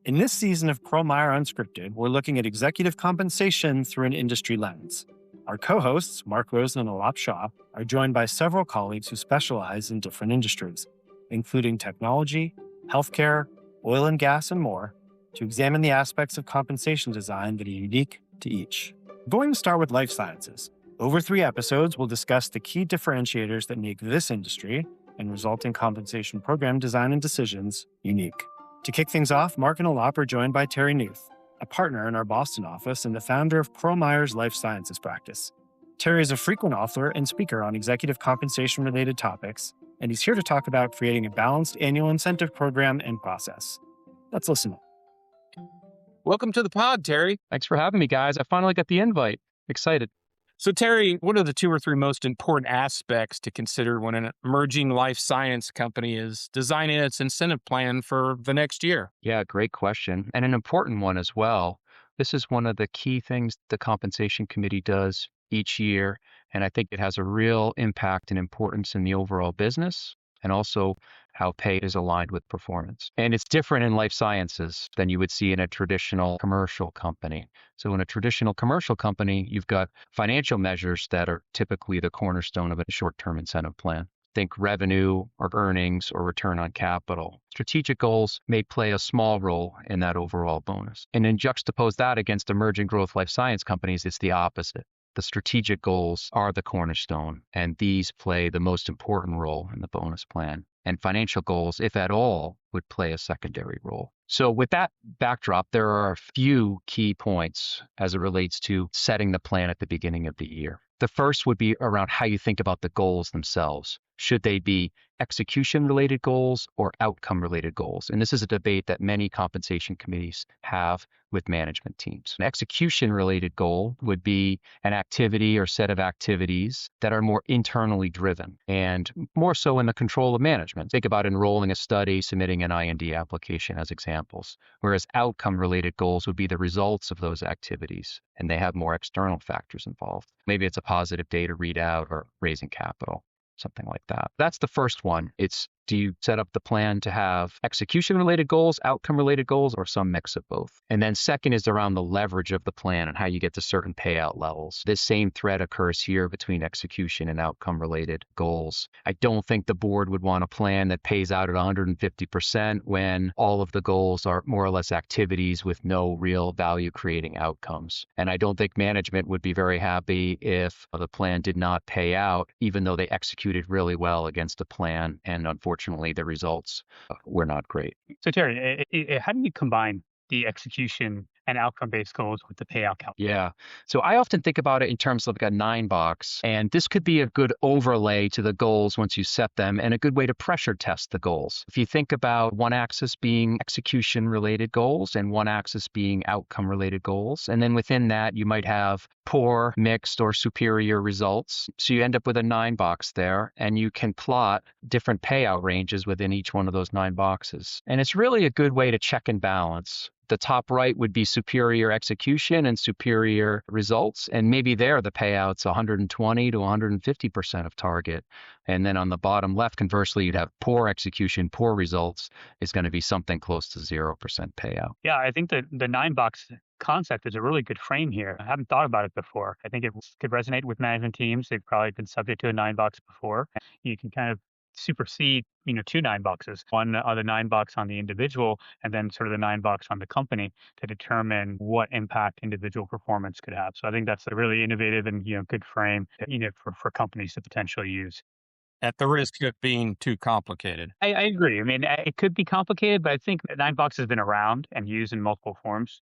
In this season of Pearl Meyer Unscripted, we're looking at executive compensation through an industry lens. Our co-hosts, Mark Rosen and Aalap Shah, are joined by several colleagues who specialize in different industries, including technology, healthcare, oil and gas, and more, to examine the aspects of compensation design that are unique to each. We're going to start with life sciences. Over 3 episodes, we'll discuss the key differentiators that make this industry and resulting compensation program design and decisions unique. To kick things off, Mark and Aalap are joined by Terry Newth, a partner in our Boston office and the founder of Pearl Meyer's Life Sciences practice. Terry is a frequent author and speaker on executive compensation-related topics, and he's here to talk about creating a balanced annual incentive program and process. Let's listen. Welcome to the pod, Terry. Thanks for having me, guys. I finally got the invite. Excited. So, Terry, what are the 2 or 3 most important aspects to consider when an emerging life science company is designing its incentive plan for the next year? Yeah, great question. And an important one as well. This is one of the key things the compensation committee does each year. And I think it has a real impact and importance in the overall business and also how pay is aligned with performance. And it's different in life sciences than you would see in a traditional commercial company. So in a traditional commercial company, you've got financial measures that are typically the cornerstone of a short-term incentive plan. Think revenue or earnings or return on capital. Strategic goals may play a small role in that overall bonus. And then juxtapose that against emerging growth life science companies, it's the opposite. The strategic goals are the cornerstone, and these play the most important role in the bonus plan. And financial goals, if at all, would play a secondary role. So with that backdrop, there are a few key points as it relates to setting the plan at the beginning of the year. The first would be around how you think about the goals themselves. Should they be execution-related goals or outcome-related goals? And this is a debate that many compensation committees have with management teams. An execution-related goal would be an activity or set of activities that are more internally driven and more so in the control of management. Think about enrolling a study, submitting an IND application as examples, whereas outcome-related goals would be the results of those activities, and they have more external factors involved. Maybe it's a positive data readout or raising capital, something like that. That's the first one. It's, do you set up the plan to have execution-related goals, outcome-related goals, or some mix of both? And then second is around the leverage of the plan and how you get to certain payout levels. This same thread occurs here between execution and outcome-related goals. I don't think the board would want a plan that pays out at 150% when all of the goals are more or less activities with no real value-creating outcomes. And I don't think management would be very happy if the plan did not pay out, even though they executed really well against a plan, and unfortunately, the results were not great. So Terry, how do you combine the execution and outcome-based goals with the payout calculation? Yeah. So I often think about it in terms of like a 9-box, and this could be a good overlay to the goals once you set them and a good way to pressure test the goals. If you think about one axis being execution-related goals and one axis being outcome-related goals, and then within that, you might have poor, mixed, or superior results. So you end up with a 9-box there, and you can plot different payout ranges within each one of those 9 boxes. And it's really a good way to check and balance. The top right would be superior execution and superior results. And maybe there the payout's 120 to 150% of target. And then on the bottom left, conversely, you'd have poor execution, poor results is going to be something close to 0% payout. Yeah, I think that the 9-box concept is a really good frame here. I haven't thought about it before. I think it could resonate with management teams. They've probably been subject to a 9-box before. You can kind of supersede, 2 9-boxes. One other 9-box on the individual, and then sort of the 9-box on the company to determine what impact individual performance could have. So I think that's a really innovative and good frame, for companies to potentially use. At the risk of being too complicated. I agree. I mean, it could be complicated, but I think 9-box has been around and used in multiple forms.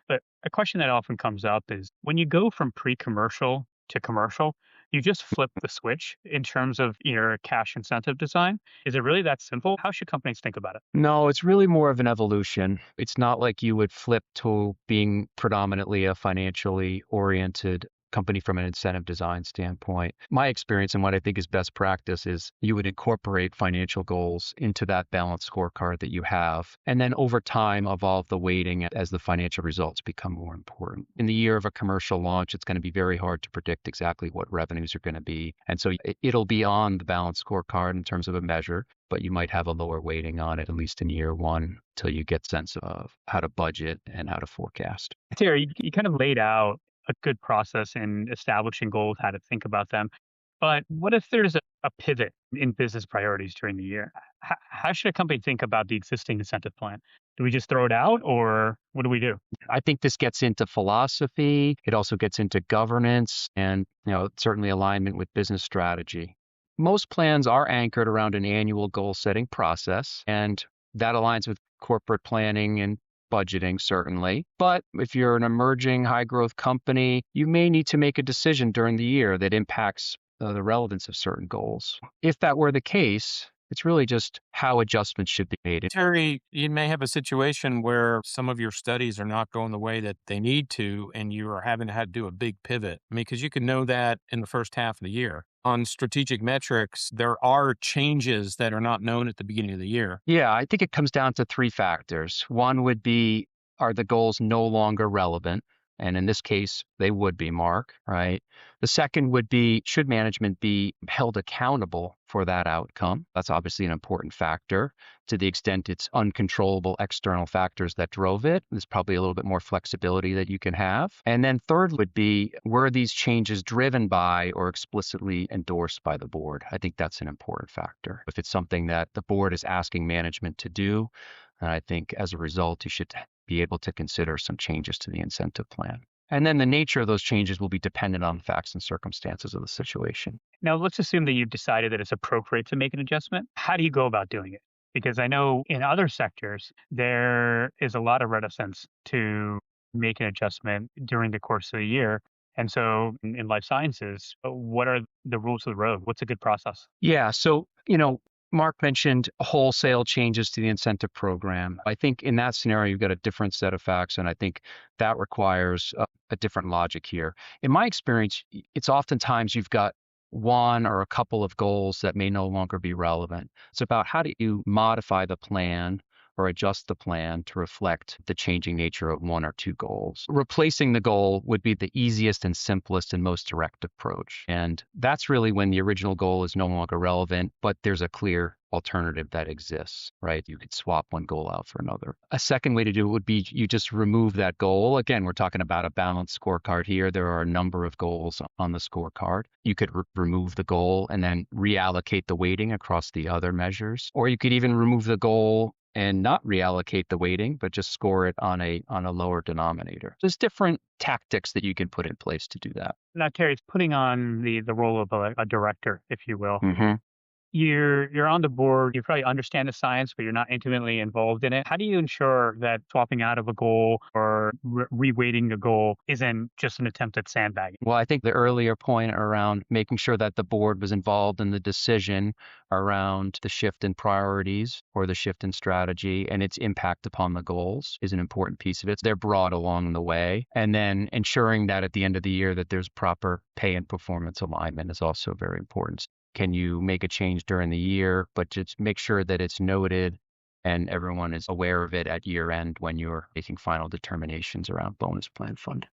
But a question that often comes up is when you go from pre-commercial to commercial, you just flip the switch in terms of your cash incentive design. Is it really that simple? How should companies think about it? No, it's really more of an evolution. It's not like you would flip to being predominantly a financially oriented company from an incentive design standpoint. My experience and what I think is best practice is you would incorporate financial goals into that balanced scorecard that you have, and then over time evolve the weighting as the financial results become more important. In the year of a commercial launch, it's going to be very hard to predict exactly what revenues are going to be. And so it'll be on the balanced scorecard in terms of a measure, but you might have a lower weighting on it, at least in year one, till you get sense of how to budget and how to forecast. Terry, you kind of laid out a good process in establishing goals, how to think about them. But what if there's a pivot in business priorities during the year? How should a company think about the existing incentive plan? Do we just throw it out, or what do we do? I think this gets into philosophy. It also gets into governance and, certainly alignment with business strategy. Most plans are anchored around an annual goal setting process, and that aligns with corporate planning and budgeting, certainly. But if you're an emerging high growth company, you may need to make a decision during the year that impacts the relevance of certain goals. If that were the case, it's really just how adjustments should be made. Terry, you may have a situation where some of your studies are not going the way that they need to, and you are having to do a big pivot. Because you can know that in the first half of the year. On strategic metrics, there are changes that are not known at the beginning of the year. Yeah, I think it comes down to three factors. One would be, are the goals no longer relevant? And in this case, they would be, Mark, right? The second would be, should management be held accountable for that outcome? That's obviously an important factor. To the extent it's uncontrollable external factors that drove it, there's probably a little bit more flexibility that you can have. And then third would be, were these changes driven by or explicitly endorsed by the board? I think that's an important factor. If it's something that the board is asking management to do, then I think as a result, you should be able to consider some changes to the incentive plan. And then the nature of those changes will be dependent on the facts and circumstances of the situation. Now, let's assume that you've decided that it's appropriate to make an adjustment. How do you go about doing it? Because I know in other sectors, there is a lot of reticence to make an adjustment during the course of the year. And so in life sciences, what are the rules of the road? What's a good process? Yeah. So, Mark mentioned wholesale changes to the incentive program. I think in that scenario, you've got a different set of facts, and I think that requires a different logic here. In my experience, it's oftentimes you've got one or a couple of goals that may no longer be relevant. It's about how do you modify the plan or adjust the plan to reflect the changing nature of one or two goals. Replacing the goal would be the easiest and simplest and most direct approach. And that's really when the original goal is no longer relevant, but there's a clear alternative that exists, right? You could swap one goal out for another. A second way to do it would be you just remove that goal. Again, we're talking about a balanced scorecard here. There are a number of goals on the scorecard. You could remove the goal and then reallocate the weighting across the other measures. Or you could even remove the goal and not reallocate the weighting, but just score it on a lower denominator. There's different tactics that you can put in place to do that. Now, Terry, it's putting on the role of a director, if you will. Mm-hmm. You're on the board, you probably understand the science, but you're not intimately involved in it. How do you ensure that swapping out of a goal or reweighting the goal isn't just an attempt at sandbagging? Well, I think the earlier point around making sure that the board was involved in the decision around the shift in priorities or the shift in strategy and its impact upon the goals is an important piece of it. They're brought along the way. And then ensuring that at the end of the year that there's proper pay and performance alignment is also very important. Can you make a change during the year, but just make sure that it's noted and everyone is aware of it at year end when you're making final determinations around bonus plan fund?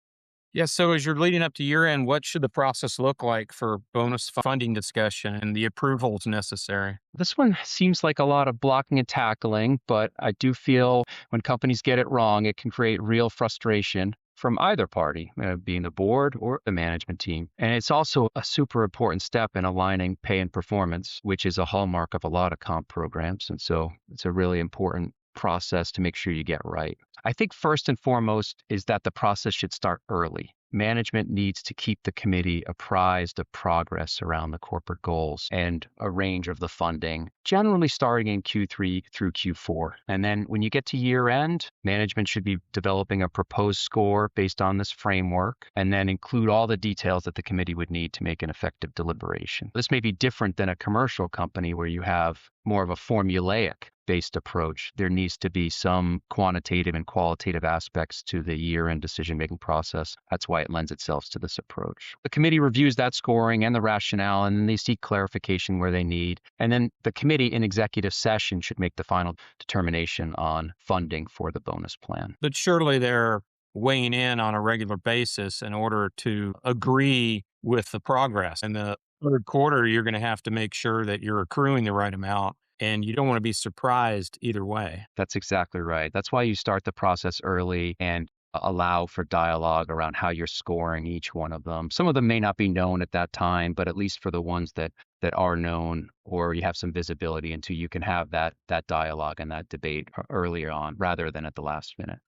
Yeah, so as you're leading up to year end, what should the process look like for bonus funding discussion and the approvals necessary? This one seems like a lot of blocking and tackling, but I do feel when companies get it wrong, it can create real frustration from either party, being the board or the management team. And it's also a super important step in aligning pay and performance, which is a hallmark of a lot of comp programs. And so it's a really important process to make sure you get right. I think first and foremost is that the process should start early. Management needs to keep the committee apprised of progress around the corporate goals and a range of the funding, generally starting in Q3 through Q4. And then when you get to year end, management should be developing a proposed score based on this framework and then include all the details that the committee would need to make an effective deliberation. This may be different than a commercial company where you have more of a formulaic based approach. There needs to be some quantitative and and qualitative aspects to the year-end decision-making process. That's why it lends itself to this approach. The committee reviews that scoring and the rationale, and then they seek clarification where they need. And then the committee in executive session should make the final determination on funding for the bonus plan. But surely they're weighing in on a regular basis in order to agree with the progress. In the third quarter, you're going to have to make sure that you're accruing the right amount, and you don't want to be surprised either way. That's exactly right. That's why you start the process early and allow for dialogue around how you're scoring each one of them. Some of them may not be known at that time, but at least for the ones that are known or you have some visibility into, you can have that dialogue and that debate earlier on rather than at the last minute.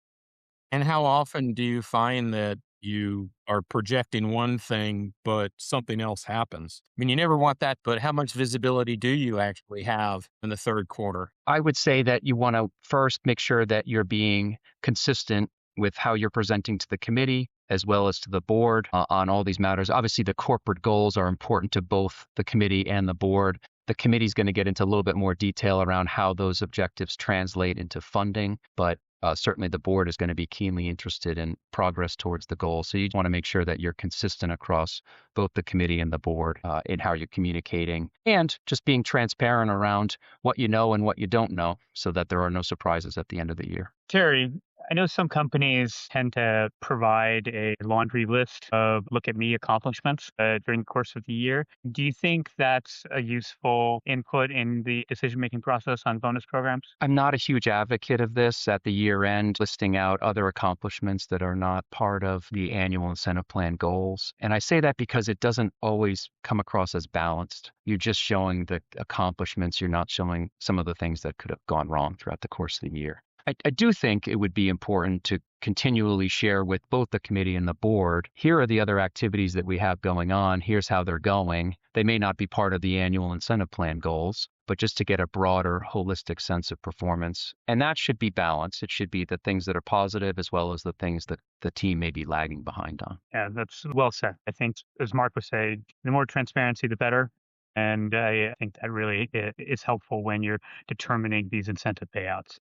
And how often do you find that you are projecting one thing, but something else happens? I mean, you never want that, but how much visibility do you actually have in the third quarter? I would say that you want to first make sure that you're being consistent with how you're presenting to the committee as well as to the board on all these matters. Obviously, the corporate goals are important to both the committee and the board. The committee is going to get into a little bit more detail around how those objectives translate into funding, but certainly the board is going to be keenly interested in progress towards the goal. So you want to make sure that you're consistent across both the committee and the board in how you're communicating and just being transparent around what you know and what you don't know so that there are no surprises at the end of the year. Terry, I know some companies tend to provide a laundry list of look at me accomplishments during the course of the year. Do you think that's a useful input in the decision-making process on bonus programs? I'm not a huge advocate of this at the year end, listing out other accomplishments that are not part of the annual incentive plan goals. And I say that because it doesn't always come across as balanced. You're just showing the accomplishments. You're not showing some of the things that could have gone wrong throughout the course of the year. I do think it would be important to continually share with both the committee and the board, here are the other activities that we have going on, here's how they're going. They may not be part of the annual incentive plan goals, but just to get a broader, holistic sense of performance. And that should be balanced. It should be the things that are positive as well as the things that the team may be lagging behind on. Yeah, that's well said. I think, as Mark was saying, the more transparency, the better. And I think that really is helpful when you're determining these incentive payouts.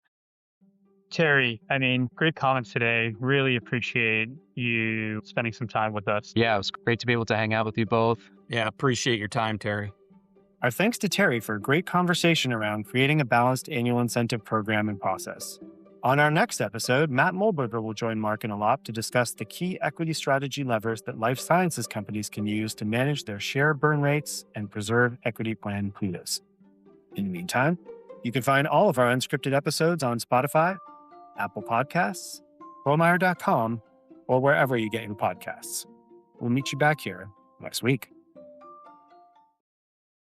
Terry, great comments today. Really appreciate you spending some time with us. Yeah, it was great to be able to hang out with you both. Yeah, appreciate your time, Terry. Our thanks to Terry for a great conversation around creating a balanced annual incentive program and process. On our next episode, Matt Mulberger will join Mark and Aalap to discuss the key equity strategy levers that life sciences companies can use to manage their share burn rates and preserve equity plan kudos. In the meantime, you can find all of our unscripted episodes on Spotify, Apple Podcasts, pearlmeyer.com, or wherever you get your podcasts. We'll meet you back here next week.